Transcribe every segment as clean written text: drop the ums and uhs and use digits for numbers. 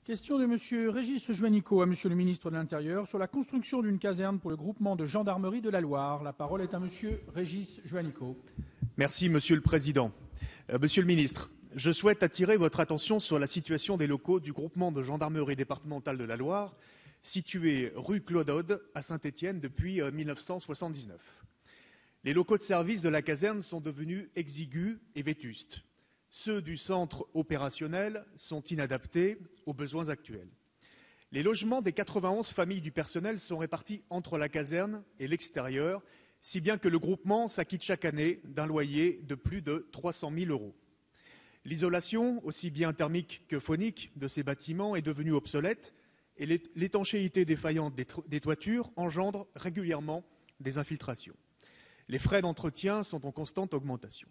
Question de M. Régis Juanico à M. le ministre de l'Intérieur sur la construction d'une caserne pour le groupement de gendarmerie de la Loire. La parole est à M. Régis Juanico. Merci, Monsieur le Président. Monsieur le ministre, je souhaite attirer votre attention sur la situation des locaux du groupement de gendarmerie départementale de la Loire, situé rue Claude Aude à Saint-Étienne depuis 1979. Les locaux de service de la caserne sont devenus exigus et vétustes. Ceux du centre opérationnel sont inadaptés aux besoins actuels. Les logements des 91 familles du personnel sont répartis entre la caserne et l'extérieur, si bien que le groupement s'acquitte chaque année d'un loyer de plus de 300 000 €. L'isolation, aussi bien thermique que phonique, de ces bâtiments est devenue obsolète et l'étanchéité défaillante des toitures engendre régulièrement des infiltrations. Les frais d'entretien sont en constante augmentation.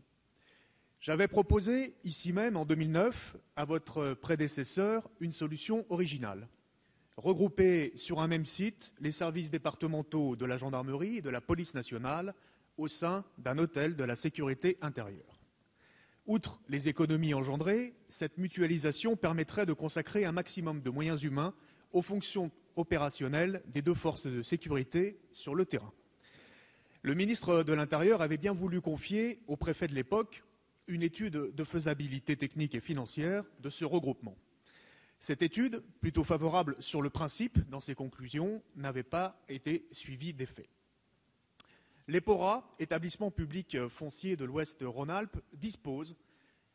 J'avais proposé, ici même, en 2009, à votre prédécesseur, une solution originale. Regrouper sur un même site les services départementaux de la gendarmerie et de la police nationale au sein d'un hôtel de la sécurité intérieure. Outre les économies engendrées, cette mutualisation permettrait de consacrer un maximum de moyens humains aux fonctions opérationnelles des deux forces de sécurité sur le terrain. Le ministre de l'Intérieur avait bien voulu confier au préfet de l'époque une étude de faisabilité technique et financière de ce regroupement. Cette étude, plutôt favorable sur le principe dans ses conclusions, n'avait pas été suivie d'effet. L'EPORA, établissement public foncier de l'Ouest Rhône-Alpes, dispose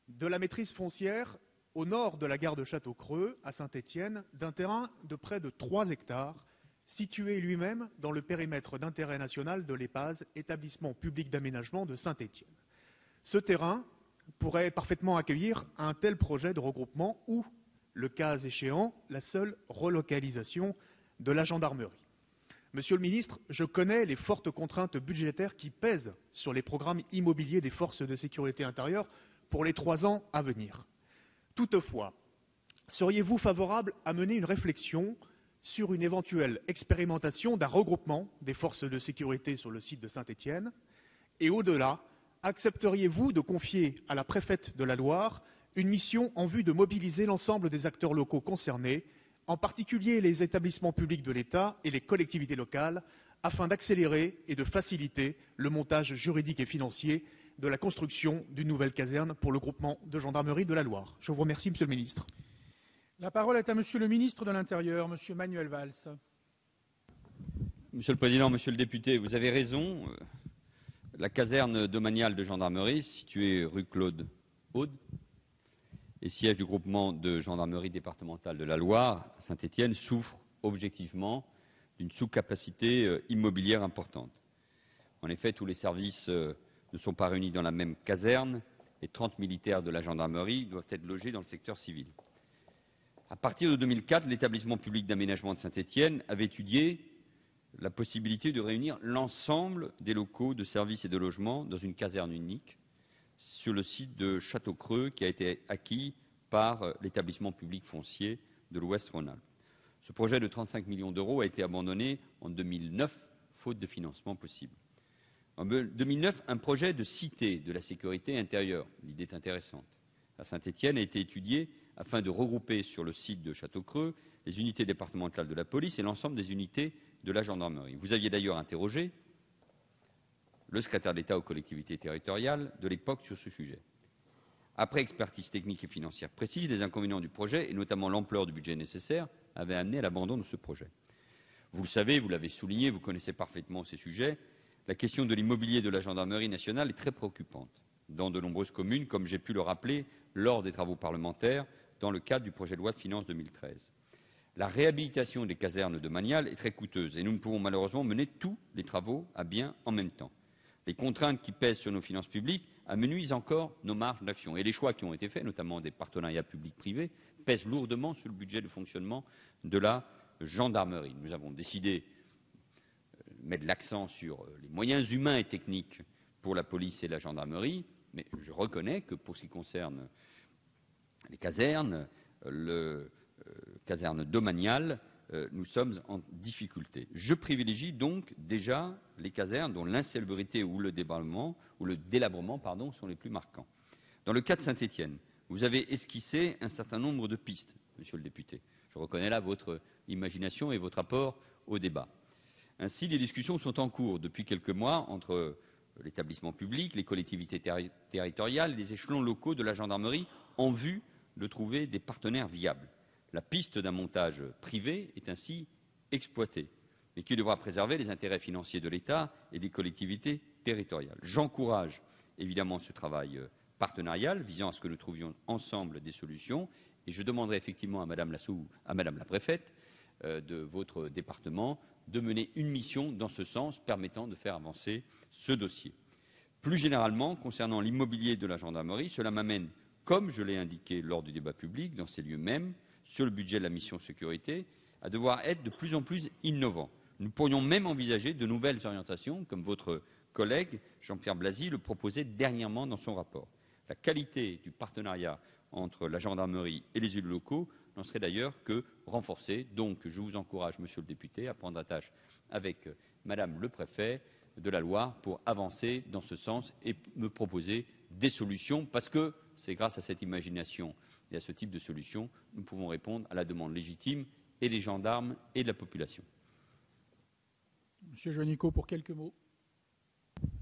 de la maîtrise foncière au nord de la gare de Château-Creux, à Saint-Étienne, d'un terrain de près de 3 hectares, situé lui-même dans le périmètre d'intérêt national de l'EPAS, établissement public d'aménagement de Saint-Étienne. Ce terrain pourrait parfaitement accueillir un tel projet de regroupement ou, le cas échéant, la seule relocalisation de la gendarmerie. Monsieur le ministre, je connais les fortes contraintes budgétaires qui pèsent sur les programmes immobiliers des forces de sécurité intérieure pour les 3 ans à venir. Toutefois, seriez-vous favorable à mener une réflexion sur une éventuelle expérimentation d'un regroupement des forces de sécurité sur le site de Saint-Étienne? Et au-delà, accepteriez-vous de confier à la préfète de la Loire une mission en vue de mobiliser l'ensemble des acteurs locaux concernés, en particulier les établissements publics de l'État et les collectivités locales, afin d'accélérer et de faciliter le montage juridique et financier de la construction d'une nouvelle caserne pour le groupement de gendarmerie de la Loire? Je vous remercie, Monsieur le ministre. La parole est à Monsieur le ministre de l'Intérieur, Monsieur Manuel Valls. Monsieur le Président, Monsieur le député, vous avez raison. La caserne domaniale de gendarmerie, située rue Claude Aude, et siège du groupement de gendarmerie départementale de la Loire, à Saint-Étienne, souffre objectivement d'une sous-capacité immobilière importante. En effet, tous les services ne sont pas réunis dans la même caserne et 30 militaires de la gendarmerie doivent être logés dans le secteur civil. À partir de 2004, l'établissement public d'aménagement de Saint-Étienne avait étudié la possibilité de réunir l'ensemble des locaux de services et de logement dans une caserne unique sur le site de Château-Creux qui a été acquis par l'établissement public foncier de l'Ouest Rhône-Alpes. Ce projet de 35 millions d'euros a été abandonné en 2009, faute de financement possible. En 2009, un projet de cité de la sécurité intérieure, l'idée est intéressante, à Saint-Étienne a été étudié afin de regrouper sur le site de Château-Creux les unités départementales de la police et l'ensemble des unités de la gendarmerie. Vous aviez d'ailleurs interrogé le secrétaire d'État aux collectivités territoriales de l'époque sur ce sujet. Après expertise technique et financière précise, les inconvénients du projet, et notamment l'ampleur du budget nécessaire, avaient amené à l'abandon de ce projet. Vous le savez, vous l'avez souligné, vous connaissez parfaitement ces sujets, la question de l'immobilier de la gendarmerie nationale est très préoccupante dans de nombreuses communes, comme j'ai pu le rappeler lors des travaux parlementaires dans le cadre du projet de loi de finances 2013. La réhabilitation des casernes domaniales est très coûteuse et nous ne pouvons malheureusement mener tous les travaux à bien en même temps. Les contraintes qui pèsent sur nos finances publiques amenuisent encore nos marges d'action. Et les choix qui ont été faits, notamment des partenariats publics-privés, pèsent lourdement sur le budget de fonctionnement de la gendarmerie. Nous avons décidé de mettre l'accent sur les moyens humains et techniques pour la police et la gendarmerie, mais je reconnais que pour ce qui concerne les casernes, caserne domaniale, nous sommes en difficulté. Je privilégie donc déjà les casernes dont l'insalubrité ou le délabrement sont les plus marquants. Dans le cas de Saint-Étienne, Vous avez esquissé un certain nombre de pistes, monsieur le député. Je reconnais là votre imagination et votre apport au débat. Ainsi, des discussions sont en cours depuis quelques mois entre l'établissement public, les collectivités territoriales et les échelons locaux de la gendarmerie en vue de trouver des partenaires viables. La piste d'un montage privé est ainsi exploitée, mais qui devra préserver les intérêts financiers de l'État et des collectivités territoriales. J'encourage évidemment ce travail partenarial visant à ce que nous trouvions ensemble des solutions et je demanderai effectivement à Madame la préfète de votre département de mener une mission dans ce sens permettant de faire avancer ce dossier. Plus généralement, concernant l'immobilier de la gendarmerie, cela m'amène, comme je l'ai indiqué lors du débat public, dans ces lieux mêmes, sur le budget de la mission sécurité, à devoir être de plus en plus innovants. Nous pourrions même envisager de nouvelles orientations, comme votre collègue Jean-Pierre Blasy le proposait dernièrement dans son rapport. La qualité du partenariat entre la gendarmerie et les élus locaux n'en serait d'ailleurs que renforcée. Donc, je vous encourage, monsieur le député, à prendre attache avec madame le préfet de la Loire pour avancer dans ce sens et me proposer des solutions, parce que c'est grâce à cette imagination et à ce type de solution nous pouvons répondre à la demande légitime et des gendarmes et de la population. Monsieur Juanico, pour quelques mots.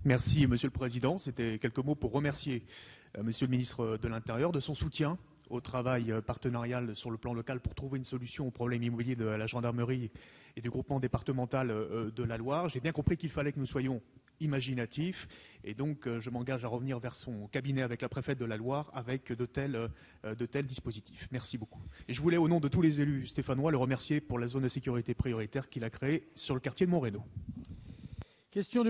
Merci, Monsieur le Président. C'était quelques mots pour remercier Monsieur le ministre de l'Intérieur de son soutien au travail partenarial sur le plan local pour trouver une solution aux problèmes immobiliers de la gendarmerie et du groupement départemental de la Loire. J'ai bien compris qu'il fallait que nous soyons imaginatifs et donc je m'engage à revenir vers son cabinet avec la préfète de la Loire avec de tels dispositifs. Merci beaucoup. Et je voulais, au nom de tous les élus stéphanois, le remercier pour la zone de sécurité prioritaire qu'il a créée sur le quartier de Montrénaud. Question de